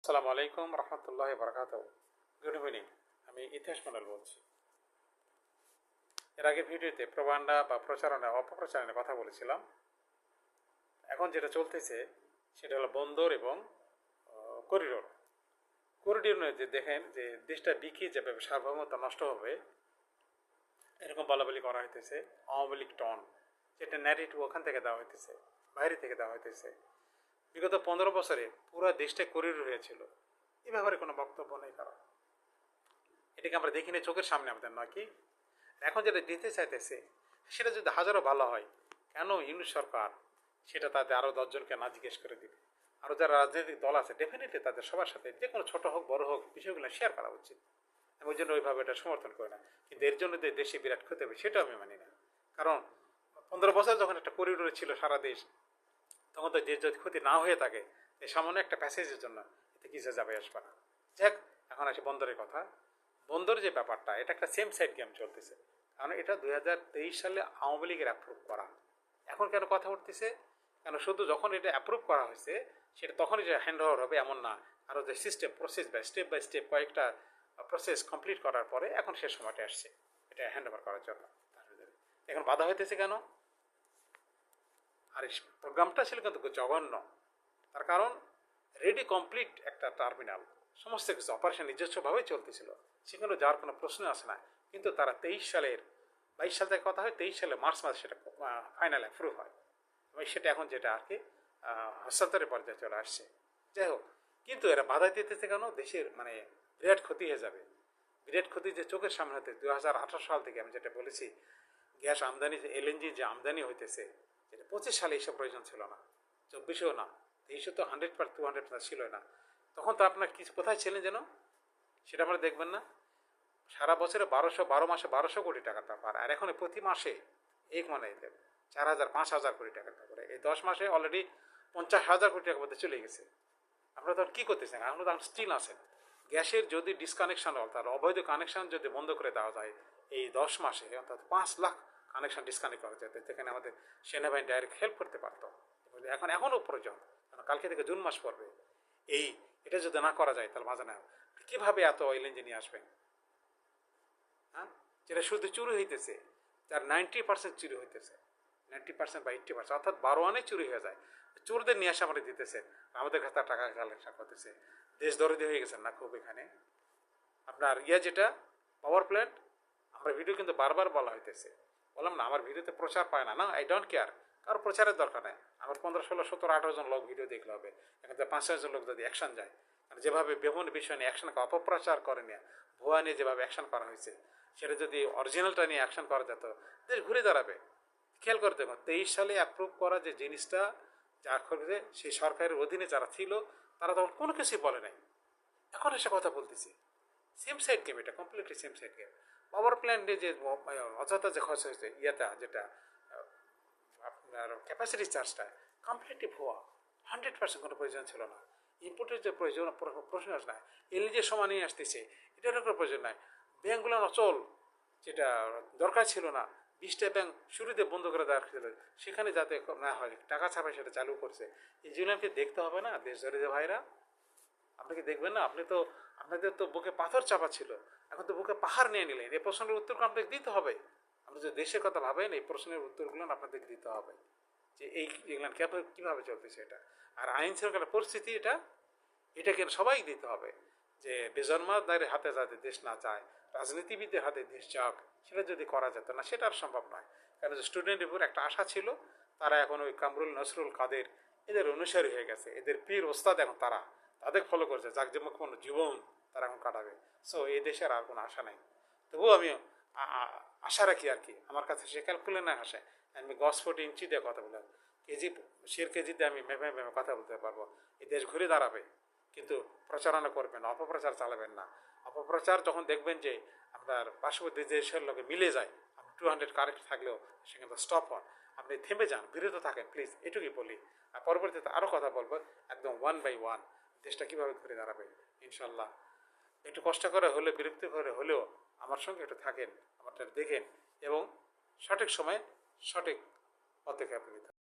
আসসালামু আলাইকুম রহমতুল্লাহ বারাকাতুহু। Good evening. আমি ইতিহাস মন্ডল বলছি। এর আগের ভিডিওতে প্রপাগান্ডা বা প্রচারণা অপপ্রচারণের কথা বলেছিলাম। এখন যেটা চলতেছে সেটা হলো বন্দর এবং করিডোর। করিডোর যে দেখেন যে দেশটা বিকিয়ে যাবে, সার্বভৌমত্ব নষ্ট হবে, এরকম বলাবলি করা হইতেছে। আওয়ামী লীগ টন, যেটা ন্যারেটিভ ওখান থেকে দেওয়া হইতেছে, বাইরে থেকে দেওয়া হইতেছে। বিগত 15 বছরে পুরো দেশটা করিডোর হয়েছিল, এ ব্যাপারে কোনো বক্তব্য নেই কারণ। এটাকে আমরা দেখিনি চোখের সামনে আমাদের, নয় কি? এখন যেটা দিতে চাইতেছে সেটা যদি হাজারো ভালো হয়, কেন ইউনিট সরকার সেটা তাদের আরও 10 জনকে না জিজ্ঞেস করে দিবে? আরও যারা রাজনৈতিক দল আছে ডেফিনেটলি তাদের সবার সাথে যে কোনো ছোট হোক বড় হোক বিষয়গুলো শেয়ার করা উচিত। আমি ওই জন্য ওইভাবে এটা সমর্থন করি না, কিন্তু এর জন্য যে দেশে বিরাট ক্ষতি হবে সেটাও আমি মানি না। কারণ 15 বছর যখন একটা করিডোরে ছিল সারা দেশ, তখন তো দেশ যদি ক্ষতি না হয়ে থাকে এই সামান্য একটা প্যাসেজের জন্য এতে কিসে যাবে আসবে না। যাক, এখন আসি বন্দরের কথা। বন্দর যে ব্যাপারটা, এটা একটা সেম সাইড গেম চলতেছে। কারণ এটা 2023 সালে আওয়ামী লীগের অ্যাপ্রুভ করা। এখন কেন কথা উঠতেছে? কেন শুধু যখন এটা অ্যাপ্রুভ করা হয়েছে সেটা তখনই যে হ্যান্ড ওভার হবে এমন না। আরও যে সিস্টেম প্রসেস বাই স্টেপ কয়েকটা প্রসেস কমপ্লিট করার পরে এখন সে সময়টা আসছে এটা হ্যান্ড ওভার করার জন্য। এখন বাধা হইতেছে কেন? আর এই প্রোগ্রামটা ছিল কিন্তু জঘন্য। তার কারণ রেডি কমপ্লিট একটা টার্মিনাল, সমস্ত কিছু অপারেশন নিজস্বভাবেই চলতেছিল, সেখানে যাওয়ার কোনো প্রশ্ন আসে না। কিন্তু তারা 22 সাল থেকে কথা হয়, 23 সালে মার্চ মাসে সেটা ফাইনাল অ্যাপ্রুভ হয় এবং সেটা এখন যেটা আর কি হস্তান্তরের পর্যায়ে চলে আসছে। যাই হোক, কিন্তু এরা বাধা দিতেছে কেন? দেশের বিরাট ক্ষতি হয়ে যাবে। বিরাট ক্ষতি যে চোখের সামনে হতে 2018 সাল থেকে আমি যেটা বলেছি, গ্যাস আমদানি যে এলএনজি যে আমদানি হইতেছে, যেটা 25 সালে এসব প্রয়োজন ছিল না, 24-এও না, 23-এ তো 100% ছিল না। তখন তো আপনার কিছু কোথায় ছিলেন যেন, সেটা আমরা দেখবেন না। সারা বছরে 12 মাসে 1200 কোটি টাকার ব্যাপার, আর এখন প্রতি মাসে 4,000-5,000 কোটি টাকার ব্যাপারে এই 10 মাসে অলরেডি 50,000 কোটি টাকার মধ্যে চলে গেছে। আপনারা তখন কী করতেছেন? আমরা তো স্টিল আছেন। গ্যাসের যদি ডিসকানেকশন অর্থাৎ অবৈধ কানেকশন যদি বন্ধ করে দেওয়া যায় এই 10 মাসে, অর্থাৎ 5 লাখ কানেকশন ডিসকানেক্ট করা যেত, যেখানে আমাদের সেনাবাহিনী ডাইরেক্ট হেল্প করতে পারত। এখনও প্রয়োজন, কারণ কালকে থেকে জুন মাস পড়বে। এটা যদি না করা যায় তাহলে মাঝে না কীভাবে এত অয়েল ইঞ্জিন নিয়ে আসবেন? হ্যাঁ, যেটা শুধু চুরি হইতেছে, যার 90% চুরি হইতেছে, 90% বা 80%, অর্থাৎ 12 আনে চুরি হয়ে যায়। চোরদের নিয়ে আসে আমরা দিতেছে, আমাদের কাছে টাকা কালেকশন করতেছে। দেশ দরদি হয়ে গেছেন না খুব এখানে। আপনার যেটা পাওয়ার প্ল্যান্ট, আমার ভিডিও কিন্তু বারবার বলা হইতেছে, বললাম না আমার ভিডিওতে প্রচার পায় না, আই ডোন্ট কেয়ার, কারো প্রচারের দরকার নেই। আমার 15, 16, 17, 18 জন লোক ভিডিও দেখলে হবে, এখানে 5-6 জন লোক যদি অ্যাকশন যায়। কারণ যেভাবে বিভিন্ন বিষয় নিয়ে অ্যাকশন অপপ্রচার করে নিয়ে, ভুয়া নিয়ে যেভাবে অ্যাকশন করা হয়েছে, সেটা যদি অরিজিনালটা নিয়ে অ্যাকশন করা যেত, দেশ ঘুরে দাঁড়াবে। খেয়াল করতে হবে 23 সালে অ্যাপ্রুভ করা যে জিনিসটা যা করবে, সেই সরকারের অধীনে যারা ছিল তারা তখন কোনো কিছুই বলে নাই, এখন এসে কথা বলতেছে। সেম সাইড গেম, এটা কমপ্লিটলি সেম সাইড গেম। পাওয়ার প্ল্যান্টে যে অযথা যে খরচ হয়েছে যেটা আপনার ক্যাপাসিটি চার্জটা কমপ্লিটলি ভুয়া, 100% কোনো প্রয়োজন ছিল না। ইম্পোর্টের যে প্রশ্ন আসে না, এলজি সময় নিয়ে আসতেছে, এটারও কোনো প্রয়োজন নাই। ব্যাঙ্কগুলো অচল, যেটা দরকার ছিল না, 20টা ব্যাংক শুরুতে বন্ধ করে দেওয়ার ছিল, সেখানে যাতে না হয় টাকা ছাপায় সেটা চালু করছে। এই জন্য আমাকে দেখতে হবে না দেশ জড়িত ভাইরা? আপনাকে দেখবেন না? আপনাদের তো বুকে পাথর চাপা ছিল, এখন তো বুকে পাহাড় নিয়ে নিলেন। এই প্রশ্নের উত্তর আপনাকে দিতে হবে। আপনি যদি দেশের কথা ভাবেন, এই প্রশ্নের উত্তরগুলো আপনাদের দিতে হবে যে এগুলো কীভাবে চলতেছে এটা, আর আইন শৃঙ্খলার পরিস্থিতি এটাকে সবাই দিতে হবে। যে বেজন্মাদের হাতে যাতে দেশ না যায়, রাজনীতিবিদদের হাতে দেশ যাক, সেটা যদি করা যেত না, সেটা আর সম্ভব নয়। কারণ স্টুডেন্টের উপর একটা আশা ছিল, তারা এখন ওই কামরুল নসরুল কাদের এদের অনুসারী হয়ে গেছে, এদের পীর ওস্তাদ এখন তারা, তাদের ফলো করছে, জাঁকজমকপূর্ণ জীবন তারা এখন কাটাবে। সো এই দেশের আর কোনো আশা নাই। তবুও আমি আশা রাখি আর কি, আমার কাছে সে ক্যালকুলেট না আসে, আমি গজ ফুট ইঞ্চি দিয়ে কথা বললাম, শের কেজিতে আমি মেপে মেপে কথা বলতে পারবো। এই দেশ ঘুরে দাঁড়াবে, কিন্তু প্রচারণা করবেন না, অপপ্রচার চালাবেন না। অপপ্রচার যখন দেখবেন যে আপনার পার্শ্ববর্তী দেশের লোকে মিলে যায়, আপনি 200 কারেক্ট থাকলেও সেখানে স্টপ হন, আপনি থেমে যান, বিরত থাকেন প্লিজ, এটুকুই বলি। আর পরবর্তীতে আরও কথা বলবো একদম 1 by 1, দেশটা কীভাবে ঘুরে দাঁড়াবে ইনশাল্লাহ। একটু কষ্ট করে হলে, বিরক্তি করে হলেও আমার সঙ্গে একটু থাকেন, আমারটা দেখেন এবং সঠিক সময়ে সঠিক পদক্ষেপ নিতে।